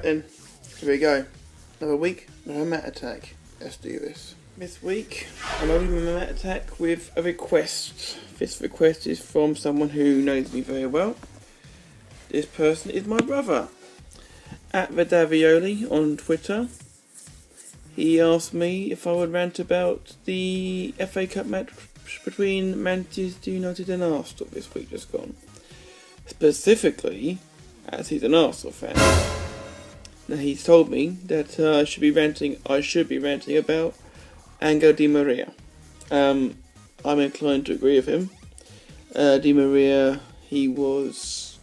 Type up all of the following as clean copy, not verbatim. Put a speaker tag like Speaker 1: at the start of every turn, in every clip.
Speaker 1: then, here we go. Another week, another mat attack. Let's do this. This week, I'm opening my mat attack with a request. This request is from someone who knows me very well. This person is my brother. At Vedavioli on Twitter. He asked me if I would rant about the FA Cup match between Manchester United and Arsenal this week just gone. Specifically, as he's an Arsenal fan. Now he's told me that I should be ranting about Angel Di Maria. I'm inclined to agree with him. Di Maria, he was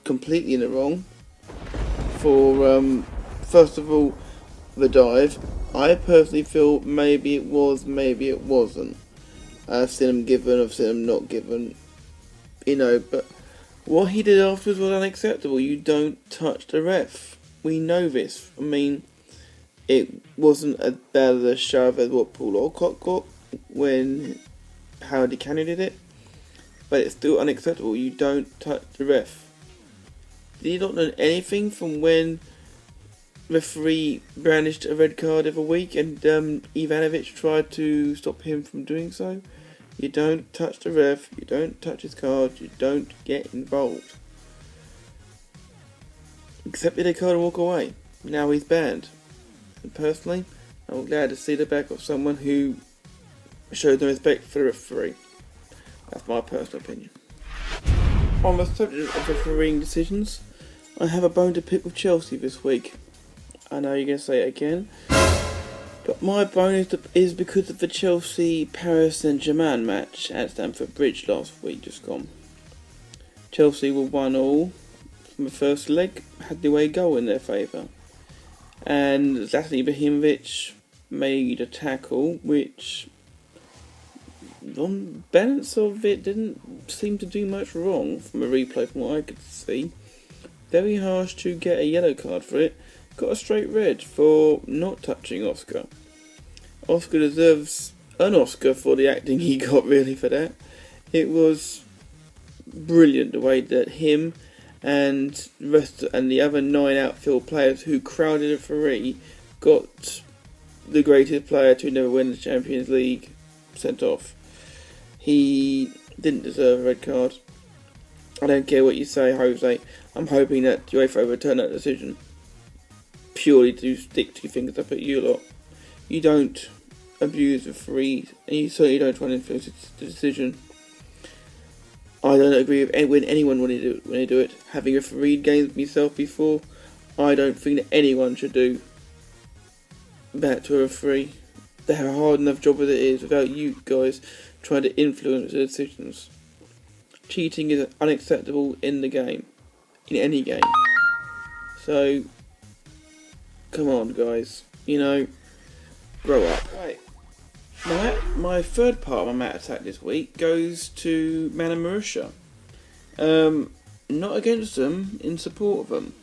Speaker 1: completely in the wrong for first of all the dive. I personally feel maybe it was, maybe it wasn't. I've seen him given, I've seen him not given, but what he did afterwards was unacceptable. You don't touch the ref. We know this. I mean, it wasn't as bad of a shove as what Paul Alcott got when Howard Canny did it, but it's still unacceptable. You don't touch the ref. Did he not learn anything from when referee brandished a red card every week and Ivanovic tried to stop him from doing so? You don't touch the ref, you don't touch his card, you don't get involved. Accepted a card and walk away. Now he's banned. And personally, I'm glad to see the back of someone who showed no respect for the referee. That's my personal opinion. On the subject of refereeing decisions, I have a bone to pick with Chelsea this week. I know you're going to say it again, but my bone is because of the Chelsea-Paris Saint-Germain match at Stamford Bridge last week just gone. Chelsea were 1-1 from the first leg, had the away goal in their favour, and Zlatan Ibrahimovic made a tackle which, on balance of it, didn't seem to do much wrong from a replay from what I could see. Very harsh to get a yellow card for it. Got a straight red for not touching Oscar. Oscar deserves an Oscar for the acting he got, really, for that. It was brilliant the way that him and the other 9 outfield players who crowded the referee got the greatest player to never win the Champions League sent off. He didn't deserve a red card. I don't care what you say, Jose. I'm hoping that UEFA overturn that decision. Purely to stick 2 fingers up at you lot. You don't abuse the referees, and you certainly don't try and influence the decision. I don't agree with anyone when they do it. Having refereed games myself before, I don't think that anyone should do that to a referee. They have a hard enough job as it is without you guys trying to influence the decisions. Cheating is unacceptable in the game, in any game. So, come on, guys. Grow up. Right. My third part of my mat attack this week goes to Manor Marussia. Not against them, in support of them.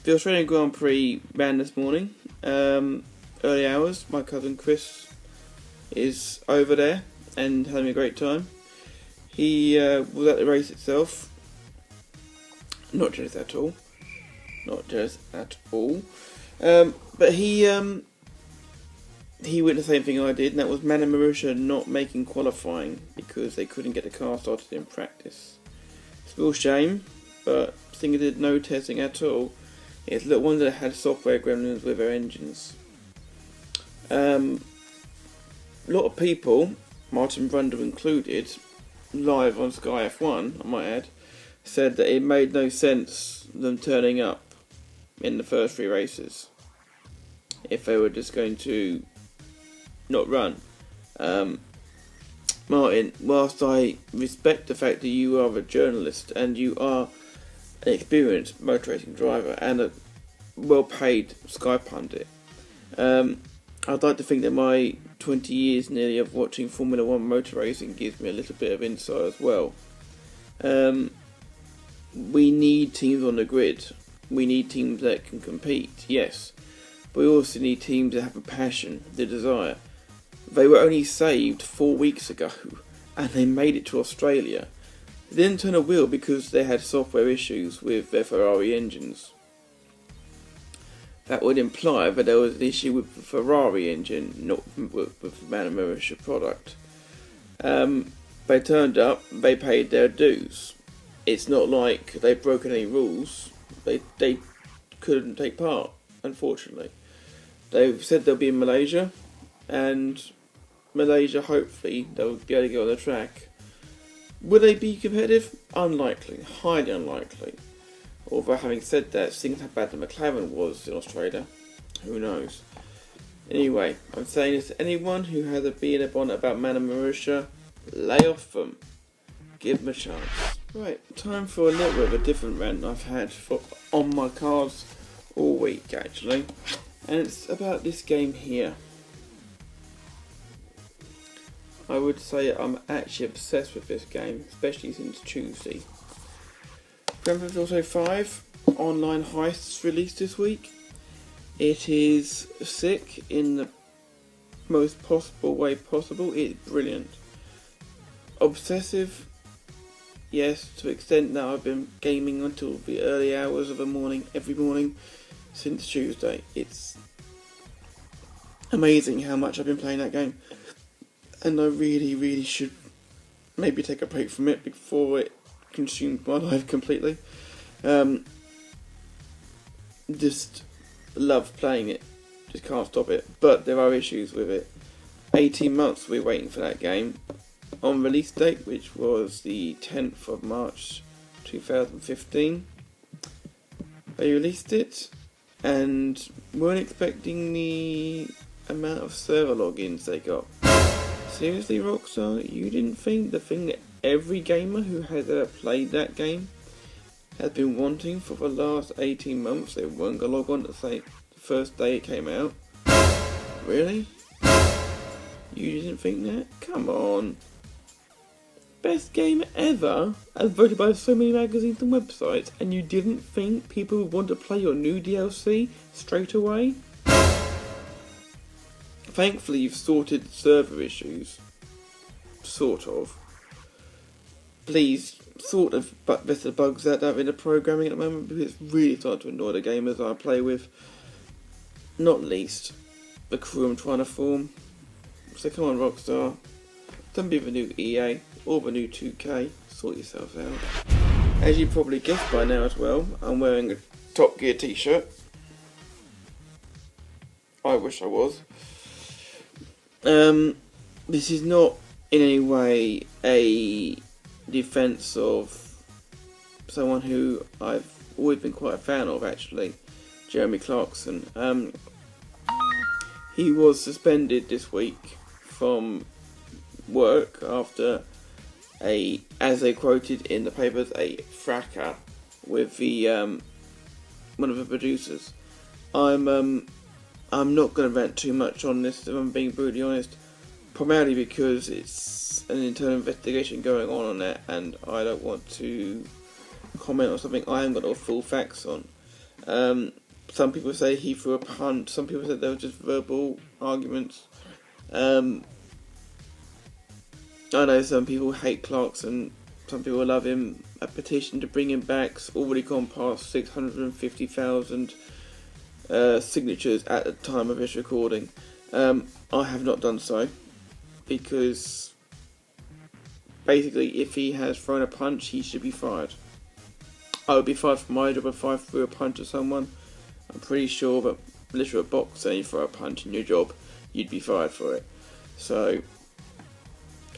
Speaker 1: The Australian Grand Prix ran this morning. Early hours. My cousin Chris is over there and having a great time. He was at the race itself. Not jealous at all. But he went the same thing I did, and that was Manor Marussia not making qualifying because they couldn't get the car started in practice. It's a real shame, but seeing they did no testing at all, it's little wonder they had software gremlins with their engines. A lot of people, Martin Brundle included, live on Sky F1, I might add, said that it made no sense them turning up in the first 3 races if they were just going to not run. Martin, whilst I respect the fact that you are a journalist and you are an experienced motor racing driver and a well-paid Sky pundit, I'd like to think that my 20 years nearly of watching Formula 1 motor racing gives me a little bit of insight as well. We need teams on the grid. We need teams that can compete, yes. But we also need teams that have a passion, the desire. They were only saved 4 weeks ago, and they made it to Australia. They didn't turn a wheel because they had software issues with their Ferrari engines. that would imply that there was an issue with the Ferrari engine, not with the Manor Marussia product. They turned up, they paid their dues. It's not like they've broken any rules. They couldn't take part, unfortunately. They've said they'll be in Malaysia, and Malaysia, hopefully, they'll be able to get on the track. Will they be competitive? Unlikely, highly unlikely. Although, having said that, seeing how bad the McLaren was in Australia, who knows? Anyway, I'm saying this to anyone who has a bee in a bonnet about Manor Marussia, lay off them. Give them a chance. Right, time for a little bit of a different rant I've had on my cards all week, actually. And it's about this game here. I would say I'm actually obsessed with this game, especially since Tuesday. Grand Theft Auto 5 online heists released this week. It is sick in the most possible way possible. It's brilliant. Obsessive, yes, to the extent that I've been gaming until the early hours of the morning, every morning since Tuesday. It's amazing how much I've been playing that game, and I really should maybe take a break from it before it consumes my life completely. Just love playing it, just can't stop it, but there are issues with it. 18 months we're waiting for that game. On release date, which was the 10th of March 2015, they released it and weren't expecting the amount of server logins they got. Seriously, Rockstar, you didn't think the thing that every gamer who has ever played that game has been wanting for the last 18 months, they weren't going to log on to say the first day it came out? Really? You didn't think that? Come on. Best game ever, as voted by so many magazines and websites, and you didn't think people would want to play your new DLC straight away? Thankfully you've sorted server issues. Sort of. Please sort of vet the bugs that are in the programming at the moment, because it's really starting to annoy the gamers I play with. Not least the crew I'm trying to form. So come on, Rockstar. Don't be the new EA or the new 2K. Sort yourselves out. As you probably guessed by now as well, I'm wearing a Top Gear t-shirt. I wish I was. This is not in any way a defence of someone who I've always been quite a fan of, actually, Jeremy Clarkson. He was suspended this week from work after as they quoted in the papers, a fracas with the one of the producers. I'm not going to rant too much on this, if I'm being brutally honest, primarily because it's an internal investigation going on that, and I don't want to comment on something I haven't got all full facts on. Some people say he threw a punch, some people said they were just verbal arguments. I know some people hate Clarkson, some people love him. A petition to bring him back's already gone past 650,000 signatures at the time of this recording. I have not done so, because basically if he has thrown a punch, he should be fired. I would be fired for my job if I threw a punch at someone. I'm pretty sure that literally a boxer, you throw a punch in your job, you'd be fired for it. So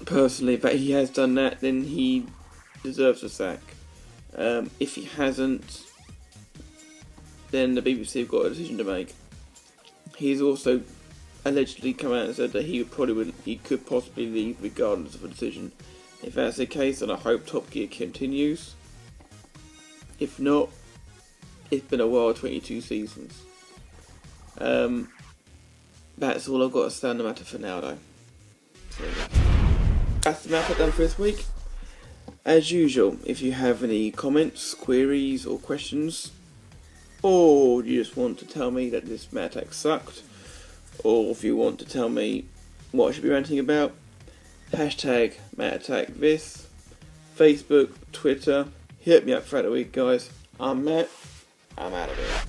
Speaker 1: personally, if he has done that, then he deserves a sack. If he hasn't, then the BBC have got a decision to make. He's also allegedly come out and said that he could possibly leave regardless of a decision. If that's the case, then I hope Top Gear continues. If not, it's been a while, 22 seasons. That's all I've got to say on the matter for now, though. So, that's the map I've done for this week. As usual, if you have any comments, queries or questions, or you just want to tell me that this Matt Attack sucked, or if you want to tell me what I should be ranting about, hashtag Matt Attack this, Facebook, Twitter, hit me up throughout the week, guys. I'm Matt, I'm out of here.